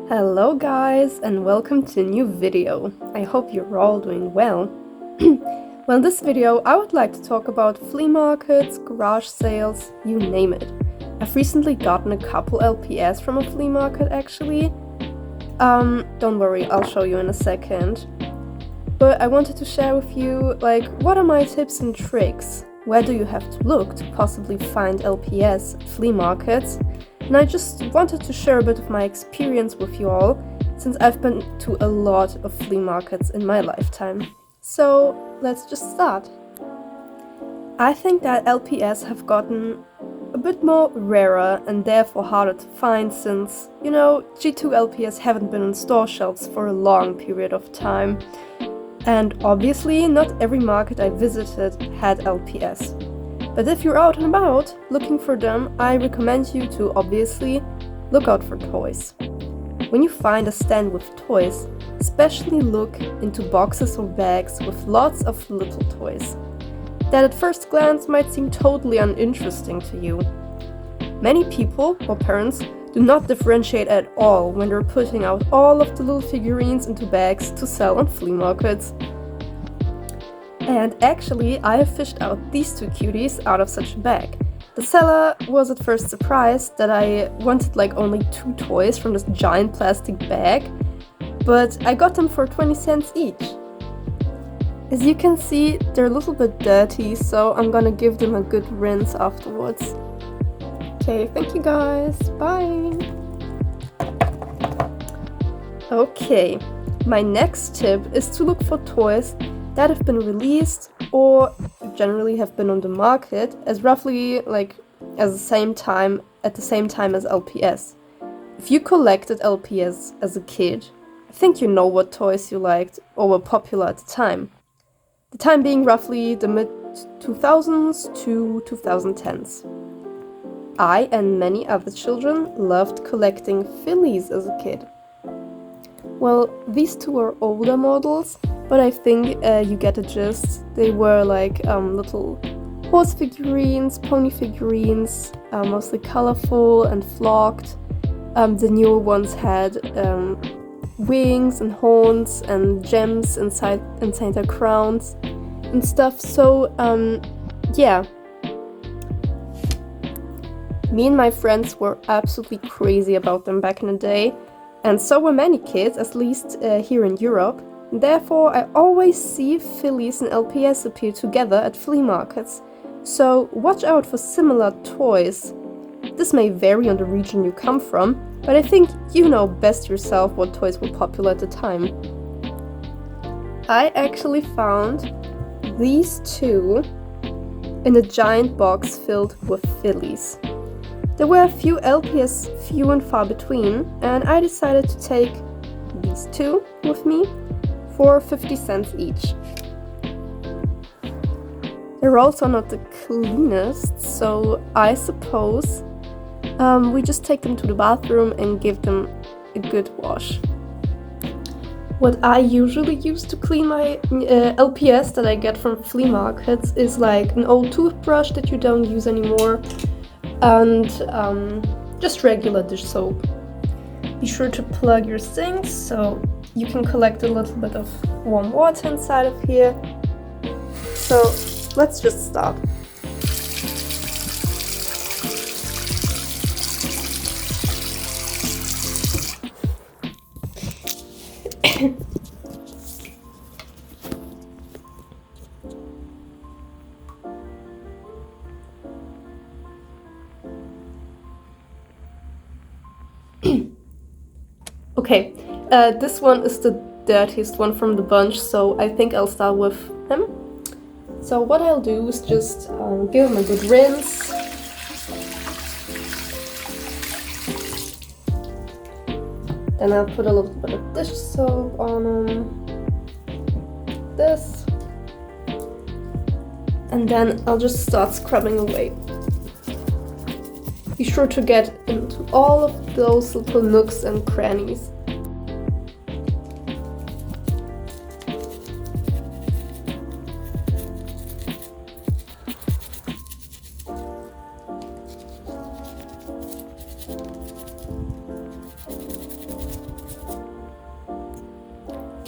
Hello guys and welcome to a new video. I hope you're all doing well. Well, in this video I would like to talk about flea markets, garage sales, you name it. I've recently gotten a couple LPS from a flea market actually. Don't worry, I'll show you in a second. But I wanted to share with you, what are my tips and tricks? Where do you have to look to possibly find LPS at flea markets? And I just wanted to share a bit of my experience with you all, since I've been to a lot of flea markets in my lifetime. So let's just start. I think that LPS have gotten a bit more rarer and therefore harder to find since, G2 LPS haven't been on store shelves for a long period of time. And obviously not every market I visited had LPS. But if you're out and about looking for them, I recommend you to obviously look out for toys. When you find a stand with toys, especially look into boxes or bags with lots of little toys that at first glance might seem totally uninteresting to you. Many people or parents do not differentiate at all when they're putting out all of the little figurines into bags to sell on flea markets. And actually, I have fished out these two cuties out of such a bag. The seller was at first surprised that I wanted only 2 toys from this giant plastic bag, but I got them for 20 cents each. As you can see, they're a little bit dirty, so I'm gonna give them a good rinse afterwards. Okay, thank you guys, bye! Okay, my next tip is to look for toys that have been released or generally have been on the market as roughly at the same time as LPS. If you collected LPS as a kid, I think you know what toys you liked or were popular at the time. The time being roughly the mid-2000s to 2010s. I and many other children loved collecting Fleas as a kid. Well, these two are older models, but I think you get the gist. They were little horse figurines, pony figurines, mostly colorful and flocked. The newer ones had wings and horns and gems inside their crowns and stuff. So yeah. Me and my friends were absolutely crazy about them back in the day, and so were many kids, at least here in Europe. Therefore, I always see Fleas and LPS appear together at flea markets, so watch out for similar toys. This may vary on the region you come from, but I think you know best yourself what toys were popular at the time. I actually found these two in a giant box filled with Fleas. There were a few LPS few and far between, and I decided to take these two with me for 50 cents each. They're also not the cleanest, so I suppose we just take them to the bathroom and give them a good wash. What I usually use to clean my LPS that I get from flea markets is an old toothbrush that you don't use anymore, and just regular dish soap. Be sure to plug your sinks so you can collect a little bit of warm water inside of here. So let's just start. Okay, this one is the dirtiest one from the bunch, so I think I'll start with him. So what I'll do is just give him a good rinse. Then I'll put a little bit of dish soap on him. This. And then I'll just start scrubbing away. Be sure to get into all of those little nooks and crannies.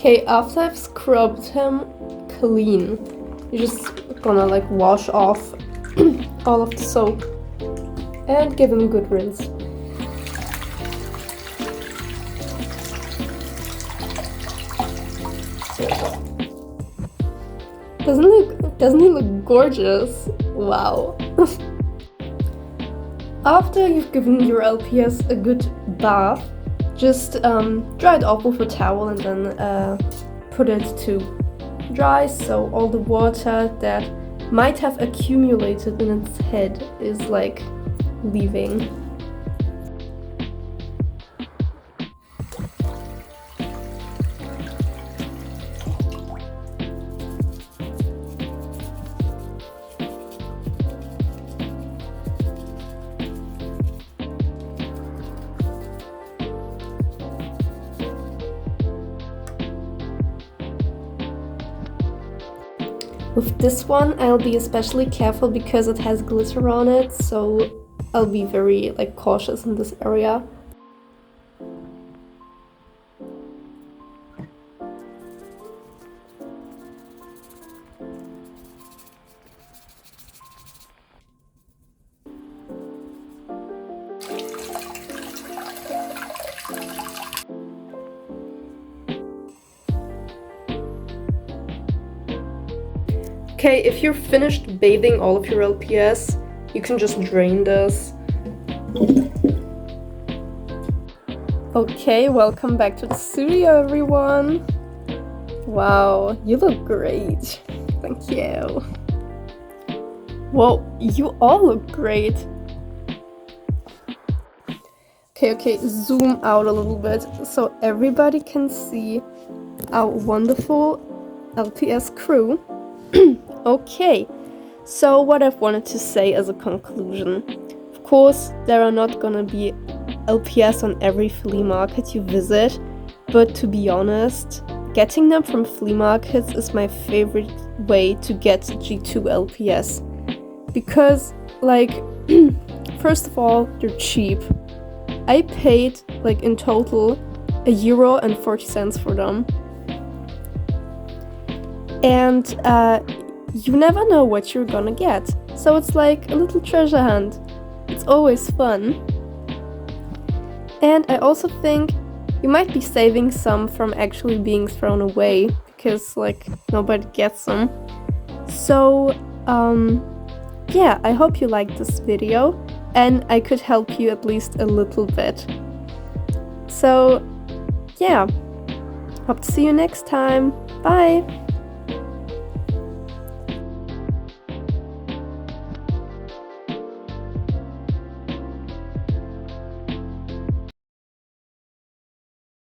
Okay, after I've scrubbed him clean, you're just gonna like wash off all of the soap and give him a good rinse. Doesn't he look gorgeous? Wow. After you've given your LPS a good bath, just dry it off with a towel and then put it to dry, so all the water that might have accumulated in its head is like leaving. With this one, I'll be especially careful because it has glitter on it, so I'll be very like cautious in this area. Okay, if you're finished bathing all of your LPS, you can just drain this. Okay, welcome back to the studio, everyone. Wow, you look great. Thank you. Whoa, you all look great. Okay, zoom out a little bit so everybody can see our wonderful LPS crew. Okay, so what I've wanted to say as a conclusion. Of course, there are not gonna be LPS on every flea market you visit, but to be honest, getting them from flea markets is my favorite way to get G2 LPS. Because, like, first of all, they're cheap. I paid, like, in total, €1.40 for them. And you never know what you're gonna get. So it's like a little treasure hunt. It's always fun. And I also think you might be saving some from actually being thrown away, because like nobody gets them. So yeah, I hope you liked this video and I could help you at least a little bit. So yeah, hope to see you next time. Bye!